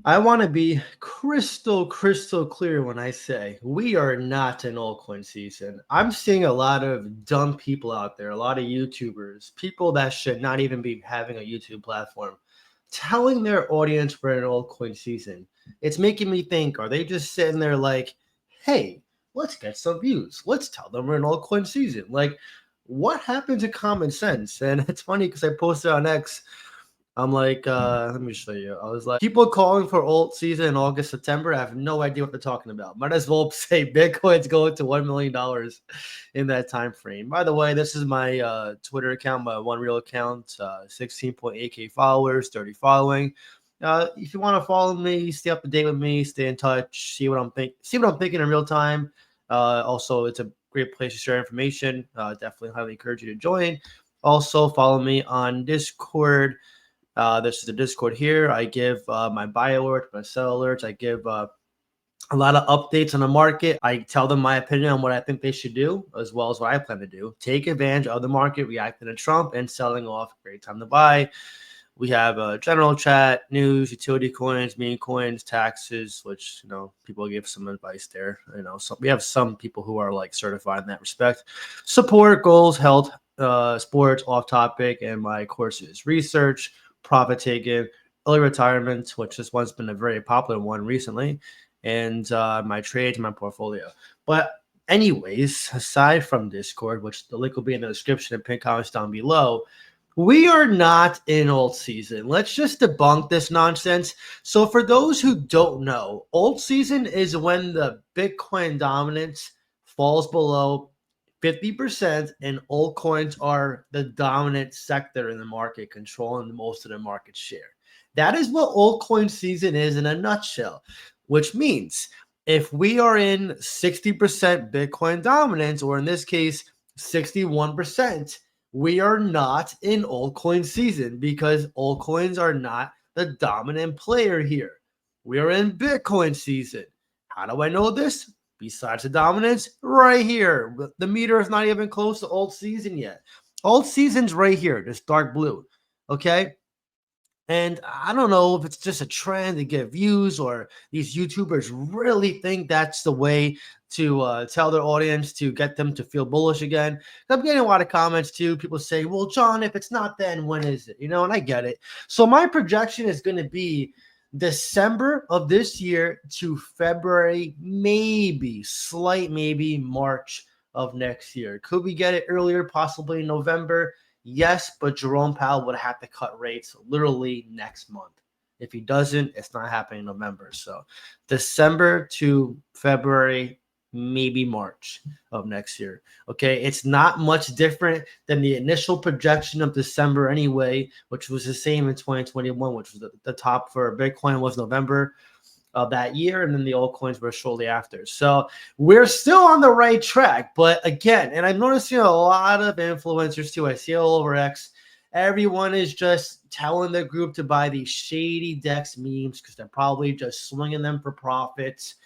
I want to be crystal clear when I say we are not in altcoin season. I'm seeing a lot of dumb people out there, a lot of YouTubers, people that should not even be having a YouTube platform, telling their audience we're in altcoin season. It's making me think, are they just sitting there like, hey, let's get some views. Let's tell them we're in altcoin season. Like, what happened to common sense? And it's funny because I posted on X. I'm like, let me show you. I was like, people calling for alt season in August, September. I have no idea what they're talking about. Might as well say Bitcoin's going to $1 million in that time frame. By the way, this is my Twitter account, my One Real account, 16.8K followers, 30 following. If you want to follow me, stay up to date with me, stay in touch, see what I'm thinking in real time. Also, it's a great place to share information. Definitely highly encourage you to join. Also, follow me on Discord. This is the Discord here. I give my buy alerts, my sell alerts. I give a lot of updates on the market. I tell them my opinion on what I think they should do, as well as what I plan to do. Take advantage of the market, reacting to Trump and selling off. Great time to buy. We have a general chat, news, utility coins, meme coins, taxes, which people give some advice there. So we have some people who are like certified in that respect. Support, goals, health, sports, off topic, and my courses, research, profit taking, early retirement, which this one's been a very popular one recently, and my trades, my portfolio. But anyways, aside from Discord, which the link will be in the description and pinned comments down below, we are not in alt season. Let's just debunk this nonsense. So for those who don't know, alt season is when the Bitcoin dominance falls below 50% and altcoins are the dominant sector in the market, controlling most of the market share. That is what altcoin season is in a nutshell, which means if we are in 60% Bitcoin dominance, or in this case, 61%, we are not in altcoin season because altcoins are not the dominant player here. We are in Bitcoin season. How do I know this? Besides the dominance, right here. The meter is not even close to alt season yet. Alt season's right here, this dark blue. Okay. And I don't know if it's just a trend to get views or these YouTubers really think that's the way to tell their audience to get them to feel bullish again. I'm getting a lot of comments too. People say, well, John, if it's not then, when is it? And I get it. So my projection is going to be December of this year to February, maybe, slight maybe March of next year. Could we get it earlier, possibly November? Yes, but Jerome Powell would have to cut rates literally next month. If he doesn't, it's not happening in November. So December to February, maybe March of next year. Okay. It's not much different than the initial projection of December anyway, which was the same in 2021, which was the top for Bitcoin was November of that year, and then the altcoins were shortly after. So we're still on the right track. But again, and I'm noticing a lot of influencers too. I see it all over X. Everyone is just telling the group to buy these shady DEX memes because they're probably just swinging them for profits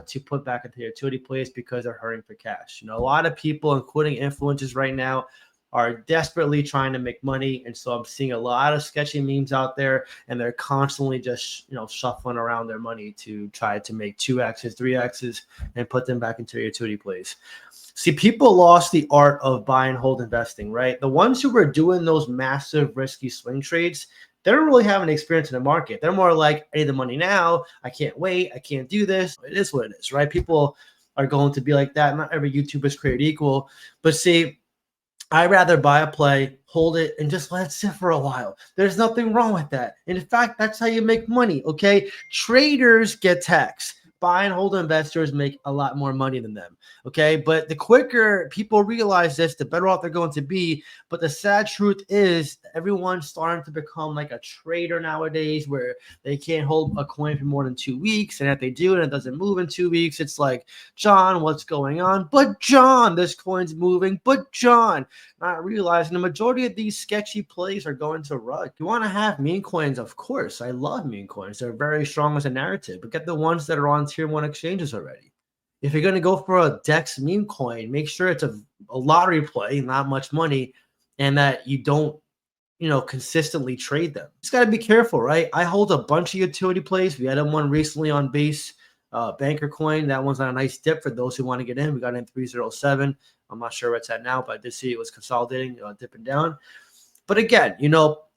to put back into their utility plays because they're hurting for cash. A lot of people, including influencers right now, are desperately trying to make money. And so I'm seeing a lot of sketchy memes out there, and they're constantly just, shuffling around their money to try to make 2X's, 3X's, and put them back into your utility plays. See, people lost the art of buy and hold investing, right? The ones who were doing those massive risky swing trades, they don't really have any experience in the market. They're more like, I need the money now. I can't wait. I can't do this. It is what it is, right? People are going to be like that. Not every YouTuber is created equal. But see, I'd rather buy a play, hold it, and just let it sit for a while. There's nothing wrong with that. In fact, that's how you make money, okay? Traders get taxed. Buy and hold investors make a lot more money than them, okay? But the quicker people realize this, the better off they're going to be. But the sad truth is everyone's starting to become like a trader nowadays where they can't hold a coin for more than 2 weeks. And if they do and it doesn't move in 2 weeks, it's like, John, what's going on? But John, this coin's moving. But John, not realizing the majority of these sketchy plays are going to rug. You want to have meme coins? Of course. I love meme coins. They're very strong as a narrative, but get the ones that are on tier 1 exchanges already. If you're going to go for a DEX meme coin, make sure it's a lottery play, not much money, and that you don't consistently trade them. Just got to be careful, right? I hold a bunch of utility plays. We had one recently on base, Banker Coin. That one's on a nice dip for those who want to get in. We got in 307. I'm not sure where it's at now, but I did see it was consolidating, dipping down. But again,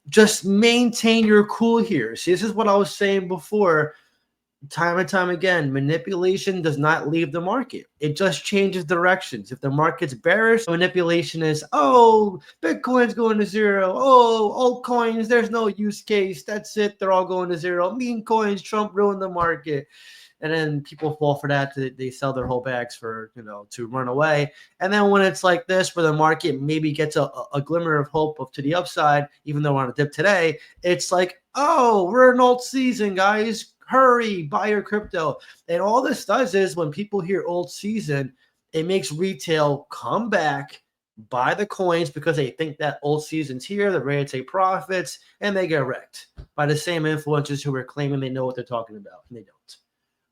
just maintain your cool here. See, this is what I was saying before. Time and time again, manipulation does not leave the market. It just changes directions. If the market's bearish, manipulation is, oh, Bitcoin's going to zero. Oh, altcoins, there's no use case. That's it. They're all going to zero. Meme coins, Trump ruined the market. And then people fall for that. They sell their whole bags for, to run away. And then when it's like this, where the market maybe gets a glimmer of hope to the upside, even though we're on a dip today, it's like, oh, we're in alt season, guys. Hurry, buy your crypto. And all this does is when people hear alt season, it makes retail come back, buy the coins because they think that alt season's here, they're ready to take profits, and they get wrecked by the same influencers who are claiming they know what they're talking about, and they don't.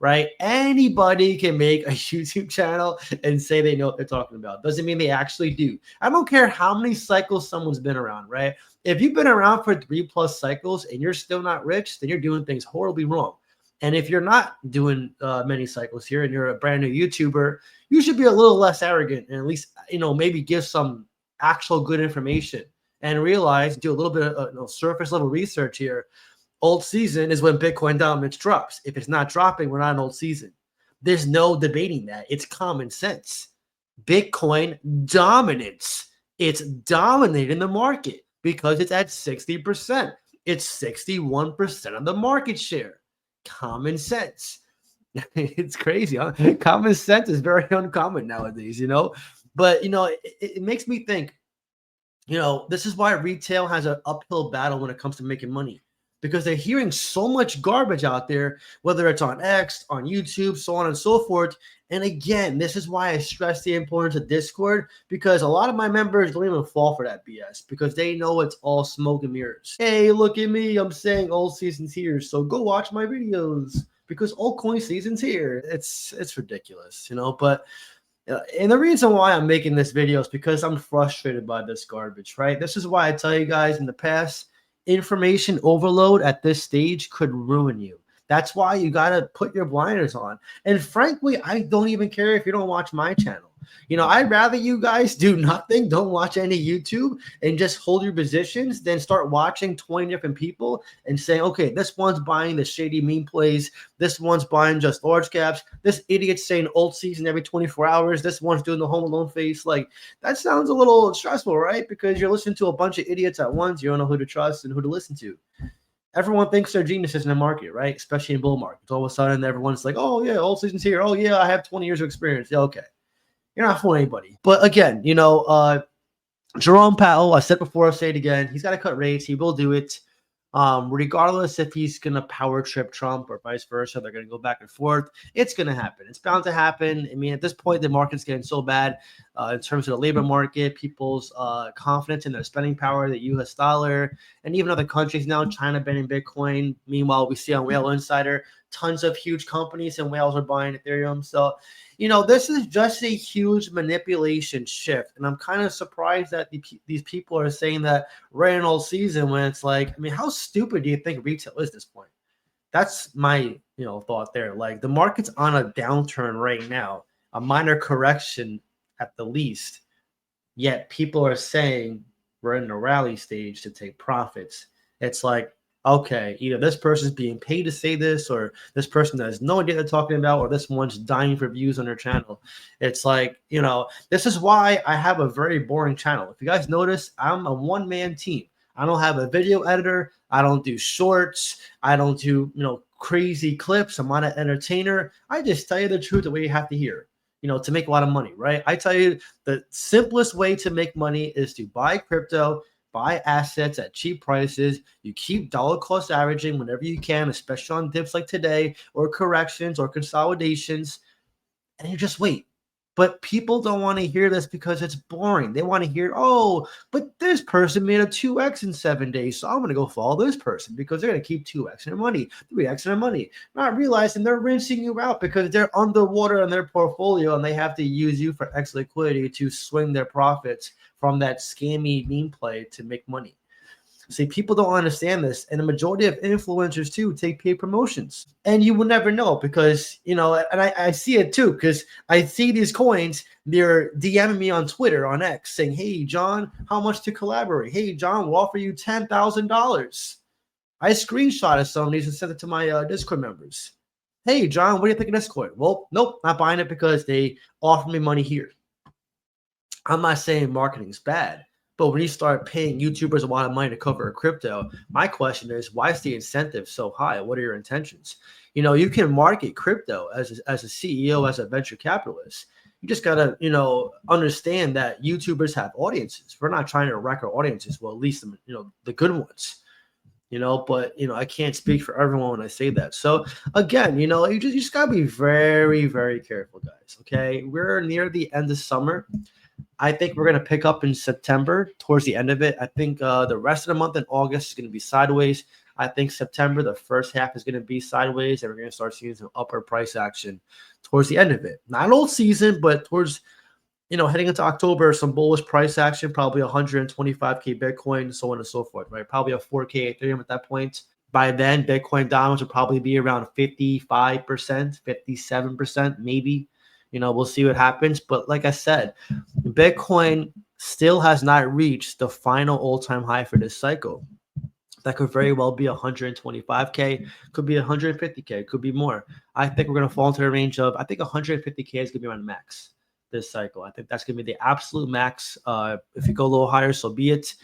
Right? Anybody can make a YouTube channel and say they know what they're talking about. Doesn't mean they actually do. I don't care how many cycles someone's been around, right? If you've been around for 3+ cycles and you're still not rich, then you're doing things horribly wrong. And if you're not doing many cycles here and you're a brand new YouTuber, you should be a little less arrogant and at least, maybe give some actual good information and realize, do a little bit of surface level research here. Alt season is when Bitcoin dominance drops. If it's not dropping, we're not in alt season. There's no debating that. It's common sense. Bitcoin dominance. It's dominating the market because it's at 60%. It's 61% of the market share. Common sense. It's crazy, huh? Common sense is very uncommon nowadays, But, it makes me think, this is why retail has an uphill battle when it comes to making money. Because they're hearing so much garbage out there, whether it's on X, on YouTube, so on and so forth. And again, this is why I stress the importance of Discord, because a lot of my members don't even fall for that BS because they know it's all smoke and mirrors. Hey, look at me. I'm saying alt season's here, so go watch my videos because altcoin season's here. It's ridiculous, But and the reason why I'm making this video is because I'm frustrated by this garbage, right? This is why I tell you guys in the past, information overload at this stage could ruin you. That's why you got to put your blinders on. And frankly, I don't even care if you don't watch my channel. I'd rather you guys do nothing, don't watch any YouTube, and just hold your positions than start watching 20 different people and saying, okay, this one's buying the shady meme plays. This one's buying just large caps. This idiot's saying alt season every 24 hours. This one's doing the home alone face. Like, that sounds a little stressful, right? Because you're listening to a bunch of idiots at once. You don't know who to trust and who to listen to. Everyone thinks they're geniuses in the market, right? Especially in bull markets. All of a sudden, everyone's like, oh, yeah, alt season's here. Oh, yeah, I have 20 years of experience. Yeah, okay. You're not fooling anybody. But again, Jerome Powell, I said before, I'll say it again. He's got to cut rates. He will do it. Regardless if he's going to power trip Trump or vice versa, they're going to go back and forth. It's going to happen. It's bound to happen. I mean, at this point, the market's getting so bad in terms of the labor market, people's confidence in their spending power, the U.S. dollar, and even other countries now, China banning Bitcoin. Meanwhile, we see on Whale Insider, tons of huge companies and whales are buying Ethereum. So, this is just a huge manipulation shift. And I'm kind of surprised that these people are saying that right in all season when it's like, I mean, how stupid do you think retail is at this point? That's my, thought there. Like, the market's on a downturn right now, a minor correction at the least. Yet people are saying we're in a rally stage to take profits. It's like, okay, either this person's being paid to say this, or this person has no idea what they're talking about, or this one's dying for views on their channel. It's like, this is why I have a very boring channel. If you guys notice, I'm a one-man team. I don't have a video editor. I don't do shorts. I don't do, crazy clips. I'm not an entertainer. I just tell you the truth the way you have to hear, to make a lot of money, right? I tell you the simplest way to make money is to buy crypto, buy assets at cheap prices. You keep dollar cost averaging whenever you can, especially on dips like today or corrections or consolidations, and you just wait. But people don't want to hear this because it's boring. They want to hear, oh, but this person made a 2x in 7 days, so I'm going to go follow this person because they're going to keep 2x in their money, 3x in their money, not realizing they're rinsing you out because they're underwater in their portfolio and they have to use you for X liquidity to swing their profits from that scammy meme play to make money. See, people don't understand this, and the majority of influencers too take paid promotions, and you will never know because and I see it too because I see these coins. They're DMing me on Twitter on X saying, "Hey John, how much to collaborate? Hey John, we'll offer you $10,000." I screenshotted some of these and sent it to my Discord members. Hey John, what do you think of this coin? Well, nope, not buying it because they offered me money here. I'm not saying marketing's bad, but when you start paying YouTubers a lot of money to cover a crypto, my question is, why is the incentive so high? What are your intentions? You can market crypto as a CEO, as a venture capitalist. You just gotta, understand that YouTubers have audiences. We're not trying to wreck our audiences. Well, at least the good ones. But I can't speak for everyone when I say that. So again, you just gotta be very, very careful, guys. Okay, we're near the end of summer. I think we're going to pick up in September towards the end of it. I think the rest of the month in August is going to be sideways. I think September, the first half is going to be sideways, and we're going to start seeing some upper price action towards the end of it. Not old season, but towards, heading into October, some bullish price action, probably 125K Bitcoin, so on and so forth, right? Probably a 4K Ethereum at that point. By then, Bitcoin dominance will probably be around 55%, 57%, maybe. We'll see what happens. But like I said, Bitcoin still has not reached the final all-time high for this cycle. That could very well be 125K, could be 150K, could be more. I think we're going to fall into a range of, I think 150K is going to be around max this cycle. I think that's going to be the absolute max. If you go a little higher, so be it.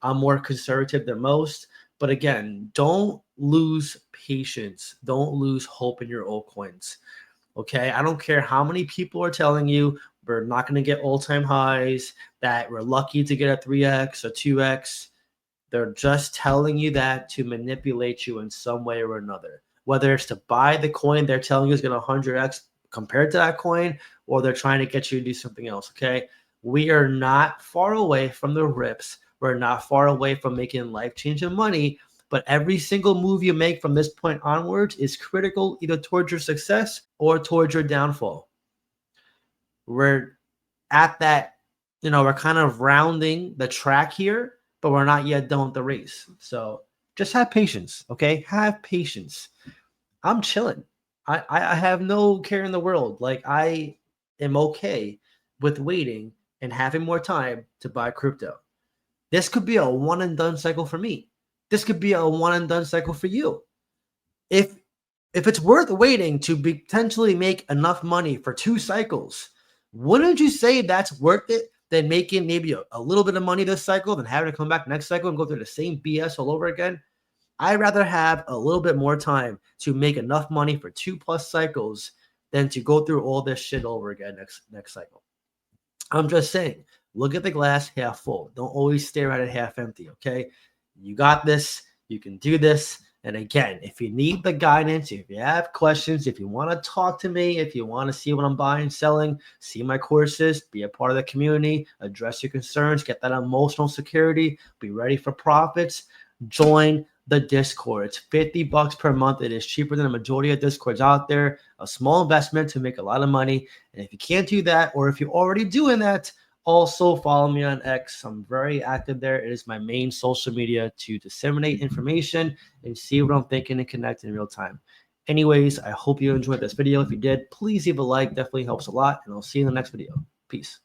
I'm more conservative than most. But again, don't lose patience. Don't lose hope in your altcoins. Okay, I don't care how many people are telling you we're not going to get all-time highs, that we're lucky to get a 3x or 2x. They're just telling you that to manipulate you in some way or another. Whether it's to buy the coin they're telling you is going to 100x compared to that coin, or they're trying to get you to do something else, okay? We are not far away from the rips. We're not far away from making life-changing money. But every single move you make from this point onwards is critical either towards your success or towards your downfall. We're at that, we're kind of rounding the track here, but we're not yet done with the race. So just have patience, okay? Have patience. I'm chilling. I have no care in the world. Like, I am okay with waiting and having more time to buy crypto. This could be a one and done cycle for me. This could be a one and done cycle for you. If it's worth waiting to potentially make enough money for 2 cycles, wouldn't you say that's worth it than making maybe a little bit of money this cycle than having to come back next cycle and go through the same BS all over again? I'd rather have a little bit more time to make enough money for 2+ cycles than to go through all this shit over again next cycle. I'm just saying, look at the glass half full. Don't always stare at it half empty, okay? You got this. You can do this. And again, if you need the guidance, if you have questions, if you want to talk to me, if you want to see what I'm buying, selling, see my courses, be a part of the community, address your concerns, get that emotional security, be ready for profits, join the Discord. It's $50 per month. It is cheaper than the majority of Discords out there. A small investment to make a lot of money. And if you can't do that, or if you're already doing that, also follow me on X. I'm very active there. It is my main social media to disseminate information and see what I'm thinking and connect in real time. Anyways, I hope you enjoyed this video. If you did, please leave a like. Definitely helps a lot. And I'll see you in the next video. Peace.